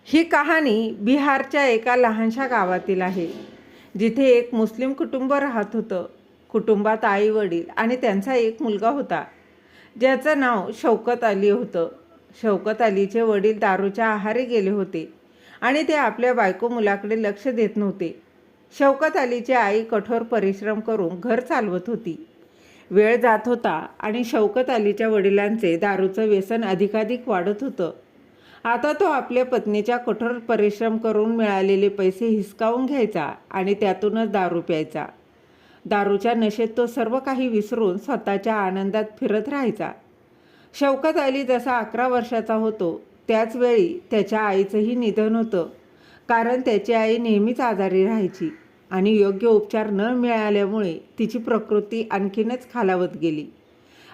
ही कहाणी बिहारच्या एका लहानशा गावातील आहे, जिथे एक मुस्लिम कुटुंब राहत होतं. कुटुंबात आई वडील आणि त्यांचा एक मुलगा होता, ज्याचं नाव शौकत अली होतं. शौकत अलीचे वडील दारूच्या आहारी गेले होते आणि ते आपल्या बायको मुलाकडे लक्ष देत नव्हते. शौकत अलीची आई कठोर परिश्रम करून घर चालवत होती. वेळ जात होता आणि शौकत अलीच्या वडिलांचे दारूचं व्यसन अधिकाधिक वाढत होतं. आता तो आपल्या पत्नीच्या कठोर परिश्रम करून मिळालेले पैसे हिसकावून घ्यायचा आणि त्यातूनच दारू प्यायचा. दारूच्या नशेत तो सर्व काही विसरून स्वतःच्या आनंदात फिरत राहायचा. शौकत अली जसा 11 वर्षाचा होतो त्याचवेळी त्याच्या आईचंही निधन होतं, कारण त्याची आई नेहमीच आजारी राहायची आणि योग्य उपचार न मिळाल्यामुळे तिची प्रकृती आणखीनच खालावत गेली.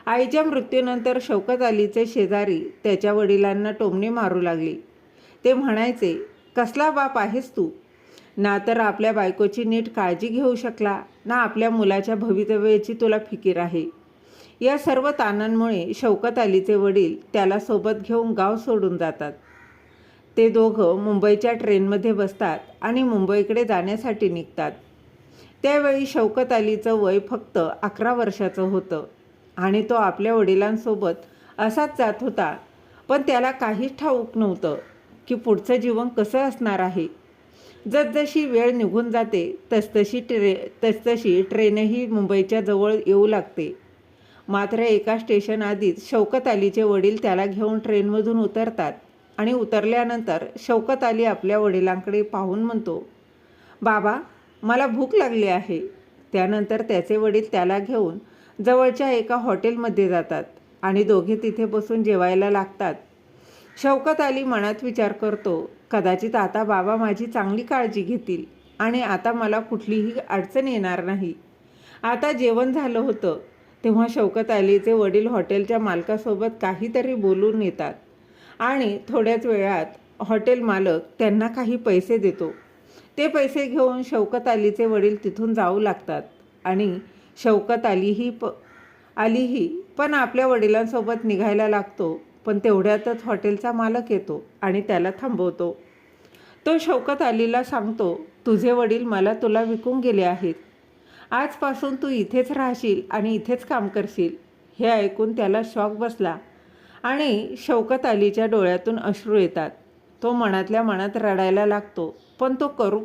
आईच्या मृत्यूनंतर शौकत अलीचे शेजारी त्याच्या वडिलांना टोमणे मारू लागले. ते म्हणायचे, कसला बाप आहेस तू? ना तर आपल्या बायकोची नीट काळजी घेऊ शकला, ना आपल्या मुलाच्या भवितव्याची तुला फिकीर आहे. या सर्व ताणांमुळे शौकत अलीचे वडील त्याला सोबत घेऊन गाव सोडून जातात. ते दोघं मुंबईच्या ट्रेनमध्ये बसतात आणि मुंबईकडे जाण्यासाठी निघतात. त्यावेळी शौकत अलीचं वय फक्त 11 वर्षाचं होतं आणि तो आपल्या वडिलांसोबत असाच जात होता. पण त्याला काहीच ठाऊक नव्हतं की पुढचं जीवन कसं असणार आहे. जसजशी वेळ निघून जाते तसतशी ट्रेनही मुंबईच्या जवळ येऊ लागते. मात्र एका स्टेशन आधीच शौकत अलीचे वडील त्याला घेऊन ट्रेनमधून उतरतात आणि उतरल्यानंतर शौकत अली आपल्या वडिलांकडे पाहून म्हणतो, बाबा, मला भूक लागली आहे. त्यानंतर त्याचे वडील त्याला घेऊन जवळच्या एका हॉटेलमध्ये जातात आणि दोघे तिथे बसून जेवायला लागतात. शौकत अली मनात विचार करतो, कदाचित आता बाबा माझी चांगली काळजी घेतील आणि आता मला कुठलीही अडचण येणार नाही. आता जेवण झालं होतं तेव्हा शौकत अलीचे वडील हॉटेलच्या मालकासोबत काहीतरी बोलून येतात आणि थोड्याच वेळात हॉटेल मालक त्यांना काही पैसे देतो. ते पैसे घेऊन शौकत अलीचे वडील तिथून जाऊ लागतात आणि शौकत अलीही पण आपल्या वडिलांसोबत निघायला लागतो. पण तेवढ्यातच हॉटेलचा मालक येतो आणि त्याला थांबवतो. तो शौकत अलीला सांगतो, तुझे वडील मला तुला विकून गेले आहेत. आजपासून तू इथेच राहशील आणि इथेच काम करशील. हे ऐकून त्याला शॉक बसला आणि शौकत अलीच्या डोळ्यातून अश्रू येतात. तो मनातल्या मनात रडायला लागतो. पण तो करू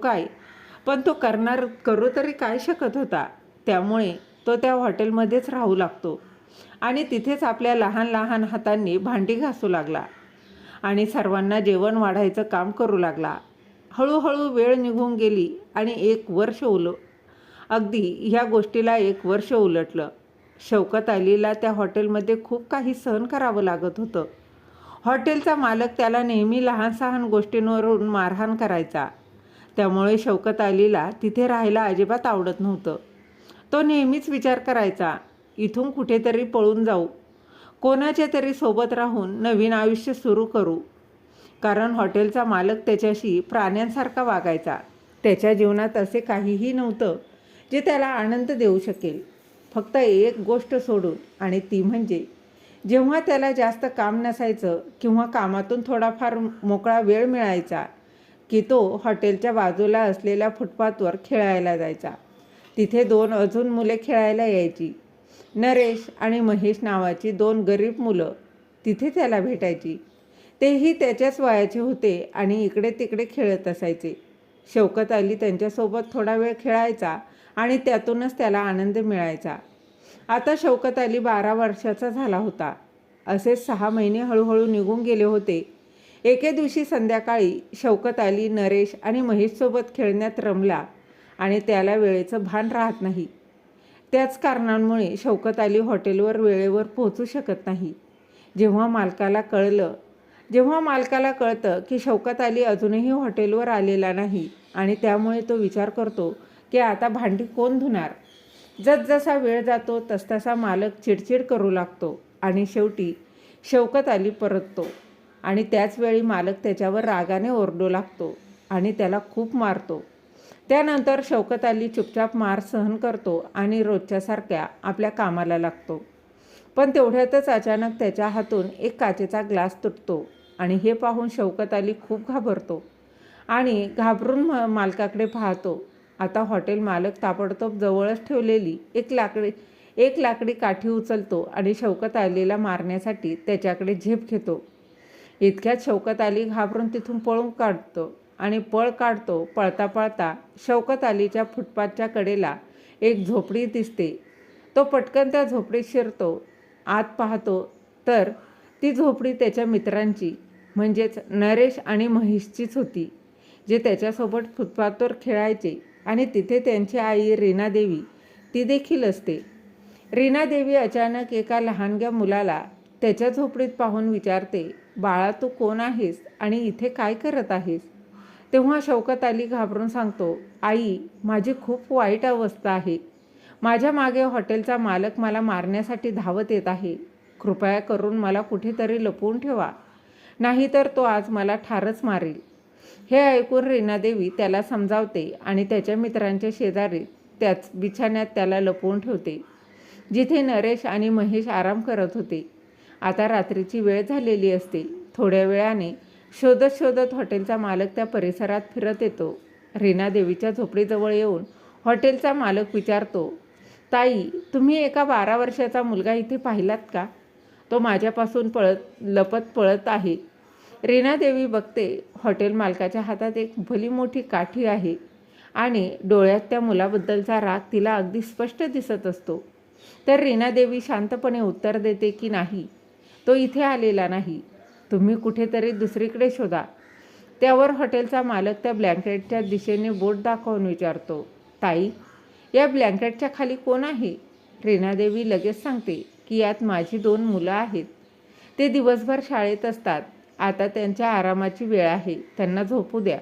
तरी काय शकत होता. त्यामुळे तो त्या हॉटेलमध्येच राहू लागतो आणि तिथेच आपल्या लहान लहान हातांनी भांडी घासू लागला आणि सर्वांना जेवण वाढायचं काम करू लागला. हळूहळू वेळ निघून गेली आणि 1 वर्ष अगदी ह्या गोष्टीला 1 वर्ष उलटलं. शौकत अलीला त्या हॉटेलमध्ये खूप काही सहन करावं लागत होतं. हॉटेलचा मालक त्याला नेहमी लहान सहान गोष्टींवरून मारहाण करायचा. त्यामुळे शौकत अलीला तिथे राहायला अजिबात आवडत नव्हतं. तो नेहमीच विचार करायचा, इथून कुठेतरी पळून जाऊ, कोणाच्या तरी सोबत राहून नवीन आयुष्य सुरू करू. कारण हॉटेलचा मालक त्याच्याशी प्राण्यांसारखा वागायचा. त्याच्या जीवनात असे काहीही नव्हतं जे त्याला आनंद देऊ शकेल, फक्त एक गोष्ट सोडून, आणि ती म्हणजे जेव्हा त्याला जास्त काम नसायचं किंवा कामातून थोडाफार मोकळा वेळ मिळायचा की तो हॉटेलच्या बाजूला असलेल्या फुटपाथवर खेळायला जायचा. तिथे 2 अजून मुले खेळायला यायची. नरेश आणि महेश नावाची 2 गरीब मुलं तिथे त्याला भेटायची. तेही त्याच्याच वयाचे होते आणि इकडे तिकडे खेळत असायचे. शौकत अली त्यांच्यासोबत थोडा वेळ खेळायचा आणि त्यातूनच त्याला आनंद मिळायचा. आता शौकत अली 12 वर्षाचा झाला होता. असेच 6 महिने हळूहळू निघून गेले होते. एके दिवशी संध्याकाळी शौकत अली नरेश आणि महेशसोबत खेळण्यात रमला आणि त्याला वेळेचं भान राहत नाही. त्याच कारणांमुळे शौकत अली हॉटेलवर वेळेवर पोहोचू शकत नाही. जेव्हा मालकाला कळतं की शौकत अली अजूनही हॉटेलवर आलेला नाही आणि त्यामुळे तो विचार करतो की आता भांडी कोण धुणार. जसजसा वेळ जातो तसतसा मालक चिडचिड करू लागतो आणि शेवटी शौकत अली परततो आणि त्याचवेळी मालक त्याच्यावर रागाने ओरडू लागतो आणि त्याला खूप मारतो. त्यानंतर शौकत अली चुपचाप मार सहन करतो आणि रोजच्यासारख्या आपल्या कामाला लागतो. पण तेवढ्यातच अचानक त्याच्या हातून एक काचेचा ग्लास तुटतो आणि हे पाहून शौकत अली खूप घाबरतो आणि घाबरून मालकाकडे पाहतो. आता हॉटेल मालक ताबडतोब जवळच ठेवलेली एक लाकडी काठी उचलतो आणि शौकत अलीला मारण्यासाठी त्याच्याकडे झेप घेतो. इतक्यात शौकत अली घाबरून तिथून पळून काढतो आणि पळ काढतो. पळता पळता शौकत अलीच्या फुटपाथच्या कडेला एक झोपडी दिसते. तो पटकन त्या झोपडीत शिरतो. आत पाहतो तर ती झोपडी त्याच्या मित्रांची म्हणजेच नरेश आणि महेशचीच होती, जे त्याच्यासोबत फुटपाथवर खेळायचे. आणि तिथे त्यांची आई रीनादेवी ती देखील असते. रीनादेवी अचानक एका लहानग्या मुलाला त्याच्या झोपडीत पाहून विचारते, बाळा तू कोण आहेस आणि इथे काय करत आहेस? तेव्हा शौकत अली घाबरून सांगतो, आई माझी खूप वाईट अवस्था आहे. माझ्या मागे हॉटेलचा मालक मला मारण्यासाठी धावत येत आहे. कृपया करून मला कुठेतरी लपवून ठेवा, नाहीतर तो आज मला ठारच मारेल. हे ऐकून रीनादेवी त्याला समजावते आणि त्याच्या मित्रांच्या शेजारी त्याच बिछाण्यात त्याला लपवून ठेवते, जिथे नरेश आणि महेश आराम करत होते. आता रात्रीची वेळ झालेली असते. थोड्या वेळाने शोधत शोधत हॉटेलचा मालक त्या परिसरात फिरत येतो. रीनादेवीच्या झोपडीजवळ येऊन हॉटेलचा मालक विचारतो, ताई तुम्ही एका 12 वर्षाचा मुलगा इथे पाहिलात का? तो माझ्यापासून लपत पळत आहे. रीनादेवी बघते, हॉटेल मालकाच्या हातात एक भली मोठी काठी आहे आणि डोळ्यात त्या मुलाबद्दलचा राग तिला अगदी स्पष्ट दिसत असतो. तर रीनादेवी शांतपणे उत्तर देते की नाही, तो इथे आलेला नाही. तुम्ही कुठेतरी दुसरीकडे शोधा. त्यावर हॉटेलचा मालक त्या ब्लँकेटच्या दिशेने बोट दाखवून विचारतो, ताई या ब्लँकेटच्या खाली कोण आहे? रीनादेवी लगेच सांगते की यात माझी 2 मुलं आहेत. ते दिवसभर शाळेत असतात. आता त्यांच्या आरामाची वेळ आहे, त्यांना झोपू द्या.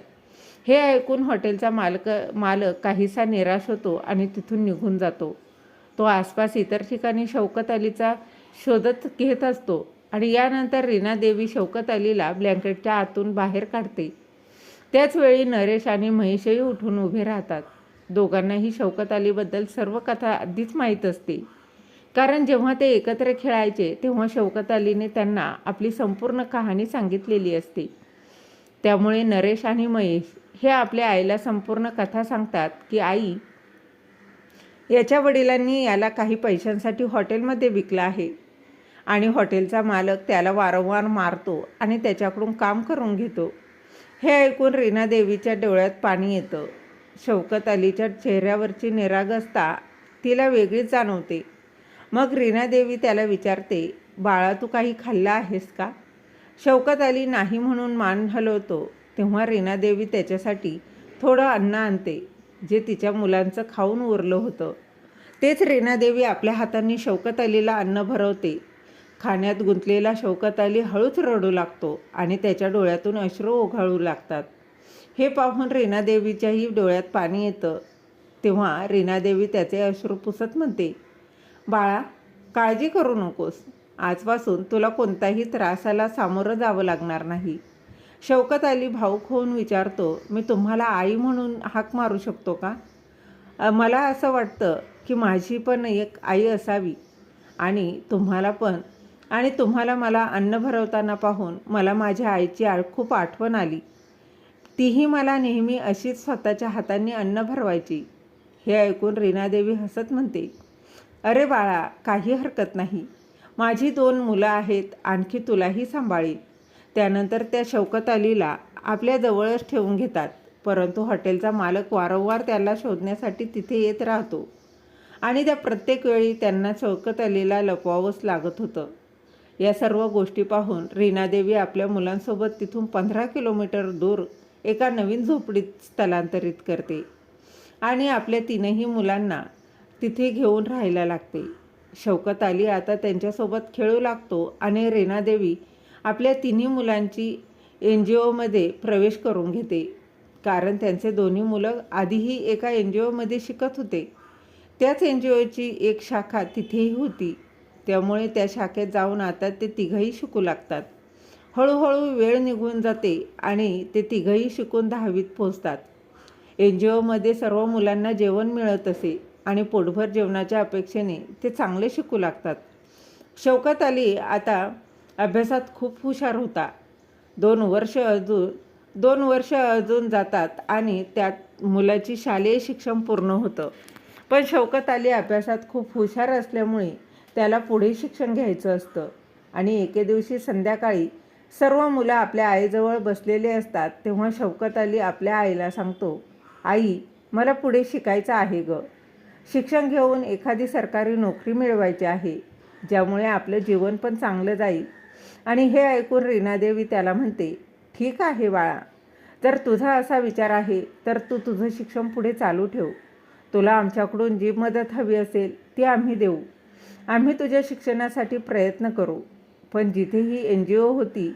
हे ऐकून हॉटेलचा मालक काहीसा निराश होतो आणि तिथून निघून जातो. तो आसपास इतर ठिकाणी शौकत अलीचा शोधत घेत असतो आणि यानंतर रीनादेवी शौकत अलीला ब्लँकेटच्या आतून बाहेर काढते. त्याच वेळी नरेश आणि महेशही उठून उभे राहतात. दोघांनाही शौकत अलीबद्दल सर्व कथा आधीच माहीत असते, कारण जेव्हा ते एकत्र खेळायचे तेव्हा शौकत अलीने त्यांना आपली संपूर्ण कहाणी सांगितलेली असते. त्यामुळे नरेश आणि महेश हे आपल्या आईला संपूर्ण कथा सांगतात की आई, याच्या वडिलांनी याला काही पैशांसाठी हॉटेलमध्ये विकलं आहे आणि हॉटेलचा मालक त्याला वारंवार मारतो आणि त्याच्याकडून काम करून घेतो. हे ऐकून रीनादेवीच्या डोळ्यात पाणी येतं. शौकत अलीच्या चेहऱ्यावरची निरागसता तिला वेगळीच जाणवते. मग रीनादेवी त्याला विचारते, बाळा तू काही खाल्लं आहेस का? शौकत अली नाही म्हणून मान हलवतो. तेव्हा रीनादेवी त्याच्यासाठी थोडं अन्न आणते, जे तिच्या मुलांचं खाऊन उरलं होतं. तेच रीनादेवी आपल्या हातांनी शौकत अलीला अन्न भरवते. खाण्यात गुंतलेला शौकत अली हळूच रडू लागतो आणि त्याच्या डोळ्यातून अश्रू ओघळू लागतात. हे पाहून रीनादेवीच्याही डोळ्यात पाणी येतं. तेव्हा रीनादेवी त्याचे अश्रू पुसत म्हणते, बाळा काळजी करू नकोस. आजपासून तुला कोणत्याही त्रासाला सामोरं जावं लागणार नाही. शौकत अली भावूक होऊन विचारतो, मी तुम्हाला आई म्हणून हाक मारू शकतो का? मला असं वाटतं की माझी पण एक आई असावी आणि तुम्हाला मला अन्न भरवताना पाहून मला माझ्या आईची खूप आठवण आली. तीही मला नेहमी अशीच स्वतःच्या हातांनी अन्न भरवायची. हे ऐकून रीनादेवी हसत म्हणते, अरे बाळा काही हरकत नाही. माझी 2 मुलं आहेत, आणखी तुलाही सांभाळीन. त्यानंतर त्या शौकत अलीला आपल्या जवळच ठेवून घेतात. परंतु हॉटेलचा मालक वारंवार त्याला शोधण्यासाठी तिथे येत राहतो आणि त्या प्रत्येक वेळी त्यांना शौकत अलीला लपवावंच लागत होतं. या सर्व गोष्टी पाहून रीनादेवी आपल्या मुलांसोबत तिथून 15 किलोमीटर दूर एका नवीन झोपडीत स्थलांतरित करते आणि आपल्या 3ही मुलांना तिथे घेऊन राहायला लागते. शौकत अली आता त्यांच्यासोबत खेळू लागतो आणि रीनादेवी आपल्या 3ही मुलांची NGOमध्ये प्रवेश करून घेते, कारण त्यांचे 2ही मुलं आधीही एका NGOमध्ये शिकत होते. त्याच NGOची एक शाखा तिथेही होती. त्यामुळे त्या शाखेत जाऊन आता ते 3घंही शिकू लागतात. हळूहळू वेळ निघून जाते आणि ते 3घंही शिकून 10वीत पोहोचतात. NGOमध्ये सर्व मुलांना जेवण मिळत असे आणि पोटभर जेवणाच्या अपेक्षेने ते चांगले शिकू लागतात. शौकत अली आता अभ्यासात खूप हुशार होता. 2 वर्ष अजून जातात आणि त्यात मुलाची शालेय शिक्षण पूर्ण होतं. पण शौकत अली अभ्यासात खूप हुशार असल्यामुळे त्याला पुढे शिक्षण घ्यायचं असतं. आणि एके दिवशी संध्याकाळी सर्व मुलं आपल्या आईजवळ बसलेले असतात तेव्हा शौकत अली आपल्या आईला सांगतो, आई, मला पुढे शिकायचं आहे गं. शिक्षण घेऊन एखादी सरकारी नोकरी मिळवायची आहे, ज्यामुळे आपलं जीवन पण चांगलं जाईल. आणि हे ऐकून रीनादेवी त्याला म्हणते, ठीक आहे बाळा, जर तुझा असा विचार आहे तर तू तुझं शिक्षण पुढे चालू ठेव. तुला आमच्याकडून जी मदत हवी असेल ती आम्ही देऊ. आम्ही तुझ्या शिक्षणासाठी प्रयत्न करू. पण जिथे ही NGO होती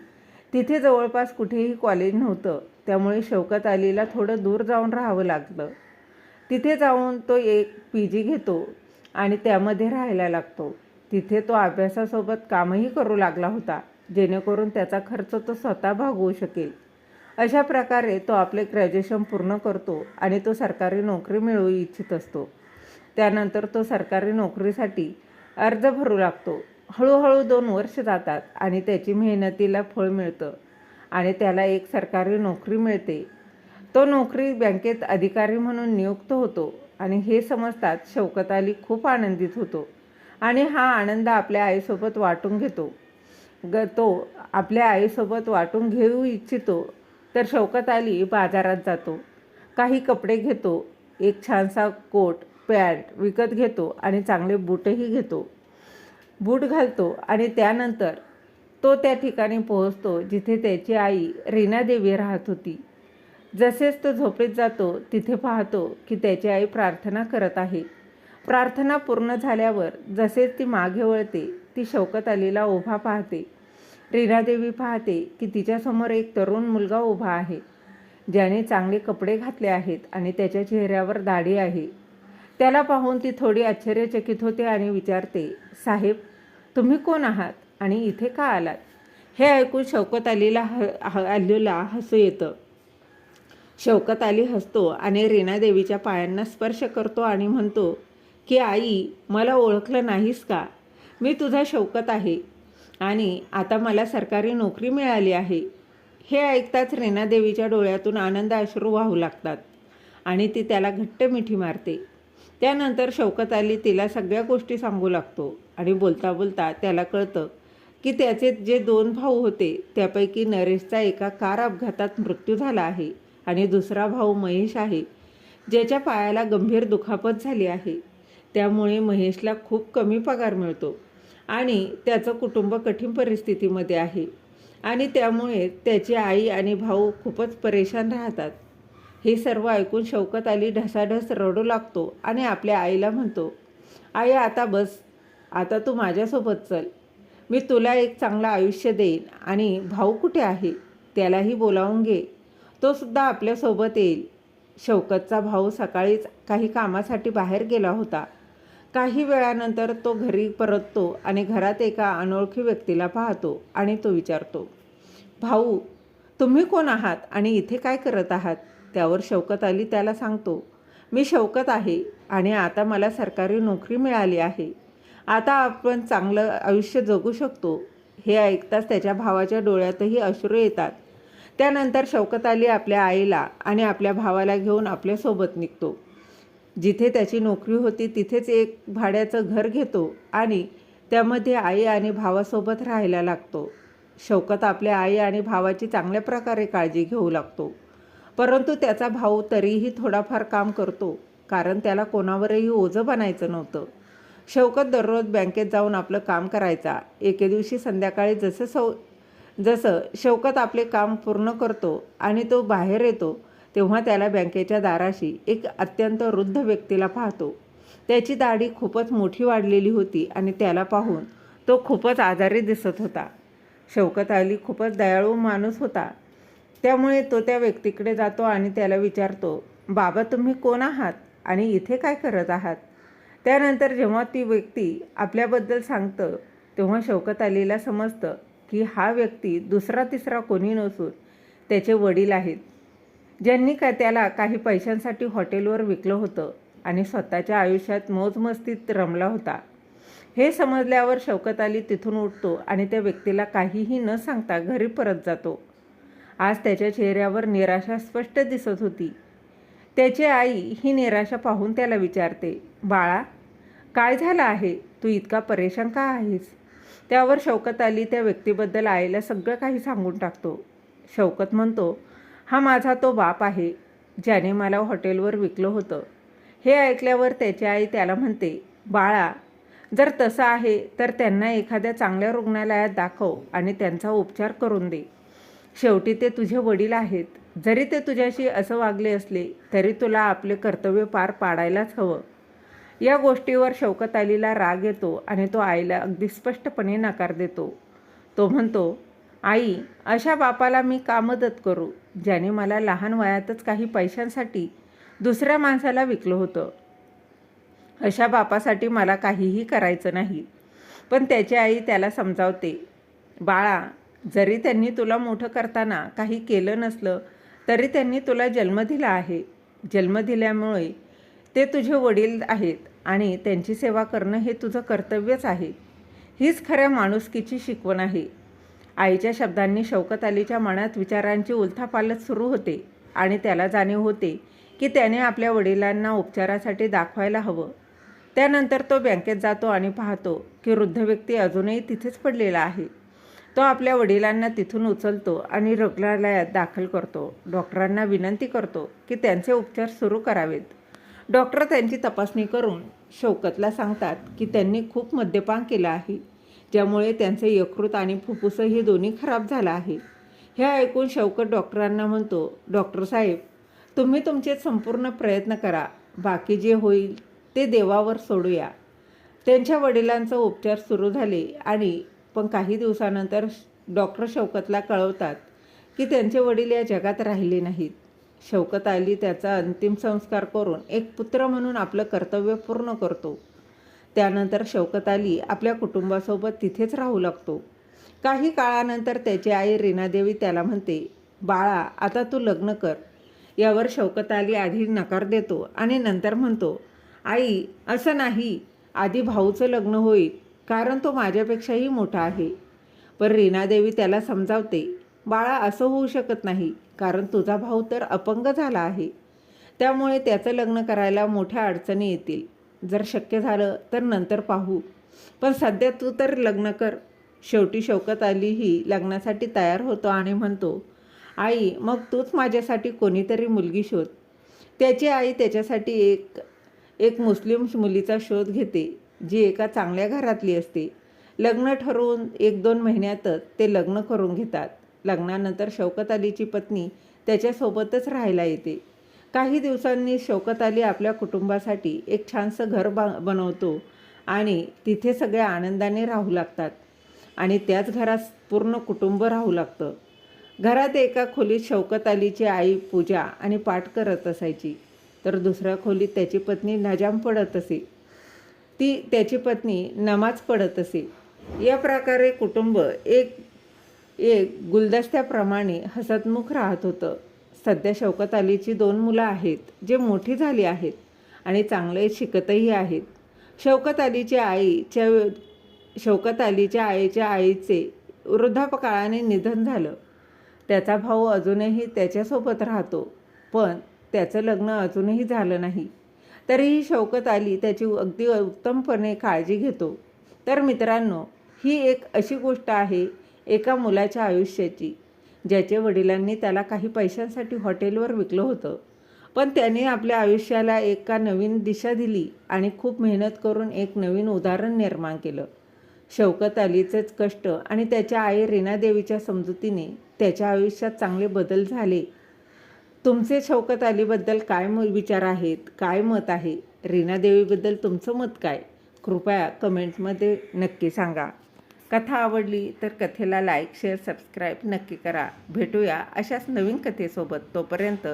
तिथे जवळपास कुठेही कॉलेज नव्हतं, त्यामुळे शौकत अलीला थोडं दूर जाऊन राहावं लागलं. तिथे जाऊन तो एक PG घेतो आणि त्यामध्ये राहायला लागतो. तिथे तो अभ्यासासोबत कामही करू लागला होता, जेणेकरून त्याचा खर्च तो स्वतः भागवू शकेल. अशा प्रकारे तो आपले ग्रॅज्युएशन पूर्ण करतो आणि तो सरकारी नोकरी मिळवू इच्छित असतो. त्यानंतर तो सरकारी नोकरीसाठी अर्ज भरू लागतो. हळूहळू 2 वर्ष जातात आणि त्याची मेहनतीला फळ मिळतं आणि त्याला एक सरकारी नोकरी मिळते. तो नोकरी बँकेत अधिकारी म्हणून नियुक्त होतो आणि हे समजतात शौकत अली खूप आनंदित होतो आणि हा आनंद आपल्या आईसोबत वाटून घेतो. तो आपल्या आईसोबत वाटून घेऊ इच्छितो. तर शौकत अली बाजारात जातो, काही कपडे घेतो, एक छानसा कोट पॅन्ट विकत घेतो आणि चांगले बूटही घेतो. बूट घालतो आणि त्यानंतर तो त्या ठिकाणी पोहोचतो जिथे त्याची आई रीनादेवी राहत होती. जसेच तो झोपेत जातो तिथे पाहतो की त्याची आई प्रार्थना करत आहे. प्रार्थना पूर्ण झाल्यावर जसेच ती मागे वळते ती शौकत अलीला उभा पाहते. रीनादेवी पाहते की तिच्यासमोर एक तरुण मुलगा उभा आहे, ज्याने चांगले कपडे घातले आहेत आणि त्याच्या चेहऱ्यावर दाढी आहे. त्याला पाहून ती थोडी आश्चर्यचकित होते आणि विचारते, साहेब, तुम्ही कोण आहात आणि इथे का आलात? हे ऐकून शौकत अलीला हसू येतं. शौकत अली हसतो आणि रीनादेवीच्या पायांना स्पर्श करतो आणि म्हणतो की आई, मला ओळखलं नाहीस का? मी तुझा शौकत आहे आणि आता मला सरकारी नोकरी मिळाली आहे. हे ऐकताच रीनादेवीच्या डोळ्यातून आनंद अश्रू वाहू लागतात आणि ती त्याला घट्ट मिठी मारते. त्यानंतर शौकत अली तिला सगळ्या गोष्टी सांगू लागतो आणि बोलता बोलता त्याला कळतं की त्याचे जे 2 भाऊ होते त्यापैकी नरेशचा एका कार अपघातात मृत्यू झाला आहे आणि दुसरा भाऊ महेश आहे, ज्याच्या पायाला गंभीर दुखापत झाली आहे. त्यामुळे महेशला खूप कमी पगार मिळतो आणि त्याचं कुटुंब कठीण परिस्थितीमध्ये आहे आणि त्यामुळे त्याची आई आणि भाऊ खूपच परेशान राहतात. हे सर्व ऐकून शौकत अली ढसाढस रडू लागतो आणि आपल्या आईला म्हणतो, आई, आता बस, आता तू माझ्यासोबत चल. मी तुला एक चांगलं आयुष्य देईन. आणि भाऊ कुठे आहे? त्यालाही बोलावून घे, तो सुद्धा आपल्यासोबत येईल. शौकतचा भाऊ सकाळीच काही कामासाठी बाहेर गेला होता. काही वेळानंतर तो घरी परततो आणि घरात एका अनोळखी व्यक्तीला पाहतो आणि तो विचारतो, भाऊ, तुम्ही कोण आहात आणि इथे काय करत आहात? त्यावर शौकत अली त्याला सांगतो, मी शौकत आहे आणि आता मला सरकारी नोकरी मिळाली आहे. आता आपण चांगलं आयुष्य जगू शकतो. हे ऐकताच त्याच्या भावाच्या डोळ्यातही अश्रू येतात. त्यानंतर शौकत अली आपल्या आईला आणि आपल्या भावाला घेऊन आपल्यासोबत निघतो. जिथे त्याची नोकरी होती तिथेच एक भाड्याचं घर घेतो आणि त्यामध्ये आई आणि भावासोबत राहायला लागतो. शौकत आपल्या आई आणि भावाची चांगल्या प्रकारे काळजी घेऊ लागतो. परंतु त्याचा भाऊ तरीही थोडाफार काम करतो, कारण त्याला कोणावरही ओझं बनायचं नव्हतं. शौकत दररोज बँकेत जाऊन आपलं काम करायचा. एके दिवशी संध्याकाळी जसं शौकत आपले काम पूर्ण करतो आणि तो बाहेर येतो तेव्हा त्याला बँकेच्या दाराशी एक अत्यंत वृद्ध व्यक्तीला पाहतो. त्याची दाढी खूपच मोठी वाढलेली होती आणि त्याला पाहून तो खूपच आजारी दिसत होता. शौकत अली खूपच दयाळू माणूस होता, त्यामुळे तो त्या व्यक्तीकडे जातो आणि त्याला विचारतो, बाबा, तुम्ही कोण आहात आणि इथे काय करत आहात? त्यानंतर जेव्हा ती व्यक्ती आपल्याबद्दल सांगतं तेव्हा शौकत अलीला समजतं की हा व्यक्ती दुसरा तिसरा कोणी नसून त्याचे वडील आहेत, ज्यांनी त्याला काही पैशांसाठी हॉटेलवर विकलं होतं आणि स्वतःच्या आयुष्यात मौजमस्तीत रमला होता. हे समजल्यावर शौकत अली तिथून उठतो आणि त्या व्यक्तीला काहीही न सांगता घरी परत जातो. आज त्याच्या चेहऱ्यावर निराशा स्पष्ट दिसत होती. त्याची आई ही निराशा पाहून त्याला विचारते, बाळा, काय झालं आहे? तू इतका परेशान का आहेस? त्यावर शौकत अली त्या व्यक्तीबद्दल आईला सगळं काही सांगून टाकतो. शौकत म्हणतो, हा माझा तो बाप आहे ज्याने मला हॉटेलवर विकलं होतं. हे ऐकल्यावर त्याची आई त्याला म्हणते, बाळा, जर तसं आहे तर त्यांना एखाद्या चांगल्या रुग्णालयात दाखव आणि त्यांचा उपचार करून दे. शेवटी ते तुझे वडील आहेत. जरी ते तुझ्याशी असं वागले असले तरी तुला आपले कर्तव्य पार पाडायलाच हवं. या गोष्टीवर शौकत अलीला राग येतो आणि तो आईला अगदी स्पष्टपणे नकार देतो. तो म्हणतो, आई, अशा बापाला मी का मदत करू ज्याने मला लहान वयातच काही पैशांसाठी दुसऱ्या माणसाला विकलं होतं. अशा बापासाठी मला काहीही करायचं नाही. पण त्याची आई त्याला समजावते, बाळा, जरी त्यांनी तुला मोठं करताना काही केलं नसलं तरी त्यांनी तुला जन्म दिला आहे. जन्म दिल्यामुळे ते तुझे वडील आहेत आणि त्यांची सेवा करणं हे तुझं कर्तव्यच आहे. हीच खऱ्या माणुसकीची शिकवण आहे. आईच्या शब्दांनी शौकत अलीच्या मनात विचारांची उलथापालथ सुरू होते आणि त्याला जाणीव होते की त्याने आपल्या वडिलांना उपचारासाठी दाखवायला हवं. त्यानंतर तो बँकेत जातो आणि पाहतो की वृद्ध व्यक्ती अजूनही तिथेच पडलेला आहे. तो आपल्या वडिलांना तिथून उचलतो आणि रुग्णालयात दाखल करतो. डॉक्टरांना विनंती करतो की त्यांचे उपचार सुरू करावेत. डॉक्टर त्यांची तपासणी करून शौकतला सांगतात की त्यांनी खूप मद्यपान केलं आहे, ज्यामुळे त्यांचे यकृत आणि फुफ्फुस हे दोन्ही खराब झालं आहे. हे ऐकून शौकत डॉक्टरांना म्हणतो, डॉक्टर साहेब, तुम्ही तुमचे संपूर्ण प्रयत्न करा. बाकी जे होईल ते देवावर सोडूया. त्यांच्या वडिलांचा उपचार सुरू झाले आणि पण काही दिवसानंतर डॉक्टर शौकतला कळवतात की त्यांचे वडील या जगात राहिले नाहीत. शौकत अली त्याचा अंतिम संस्कार करून एक पुत्र म्हणून आपलं कर्तव्य पूर्ण करतो. त्यानंतर शौकत अली आपल्या कुटुंबासोबत तिथेच राहू लागतो. काही काळानंतर त्याची आई रीनादेवी त्याला म्हणते, बाळा, आता तू लग्न कर. यावर शौकत अली आधी नकार देतो आणि नंतर म्हणतो, आई, असं नाही, आधी भाऊचं लग्न होईल कारण तो माझ्यापेक्षाही मोठा आहे. पण रीनादेवी त्याला समजावते, बाळा, असं होऊ शकत नाही कारण तुझा भाऊ तर अपंग झाला आहे. त्यामुळे त्याचं लग्न करायला मोठ्या अडचणी येतील. जर शक्य झालं तर नंतर पाहू, पण सध्या तू तर लग्न कर. शेवटी शौकत अलीही लग्नासाठी तयार होतो आणि म्हणतो, आई, मग तूच माझ्यासाठी कोणीतरी मुलगी शोध. त्याची आई त्याच्यासाठी एक मुस्लिम मुलीचा शोध घेते जी एका चांगल्या घरातली असते. लग्न ठरवून 1-2 महिन्यातच ते लग्न करून घेतात. लग्नानंतर शौकत अलीची पत्नी त्याच्यासोबतच राहायला येते. काही दिवसांनी शौकत अली आपल्या कुटुंबासाठी एक छानसं घर बनवतो आणि तिथे सगळे आनंदाने राहू लागतात आणि त्याच घरात पूर्ण कुटुंब राहू लागतं. घरात एका खोलीत शौकत अलीची आई पूजा आणि पाठ करत असायची, तर दुसऱ्या खोलीत त्याची पत्नी नजाम पडत असे. त्याची पत्नी नमाज पडत असे. या प्रकारे कुटुंब एक गुलदस्त्याप्रमाणे हसतमुख राहत होतं. सध्या शौकत अलीची 2 मुलं आहेत जे मोठी झाली आहेत आणि चांगले शिकतही आहेत. शौकत अलीच्या आईच्या आईचे वृद्धापकाळाने निधन झालं. त्याचा भाऊ अजूनही त्याच्यासोबत राहतो, पण त्याचं लग्न अजूनही झालं नाही. तरीही शौकत अली त्याची अगदी उत्तमपणे काळजी घेतो. तर मित्रांनो, ही एक अशी गोष्ट आहे एका मुलाच्या आयुष्याची, ज्याच्या वडिलांनी त्याला काही पैशांसाठी हॉटेलवर विकलं होतं, पण त्याने आपल्या आयुष्याला एका नवीन दिशा दिली आणि खूप मेहनत करून एक नवीन उदाहरण निर्माण केलं. शौकत अलीचेच कष्ट आणि त्याच्या आई रीनादेवीच्या समजुतीने त्याच्या आयुष्यात चांगले बदल झाले. तुमचे शौकत अलीबद्दल काय विचार आहेत, काय मत आहे? रीनादेवीबद्दल तुमचं मत काय? कृपया कमेंटमध्ये नक्की सांगा. कथा आवडली तर कथेला लाईक, शेअर, सबस्क्राईब नक्की करा. भेटूया अशाच नवीन कथेसोबत. तोपर्यंत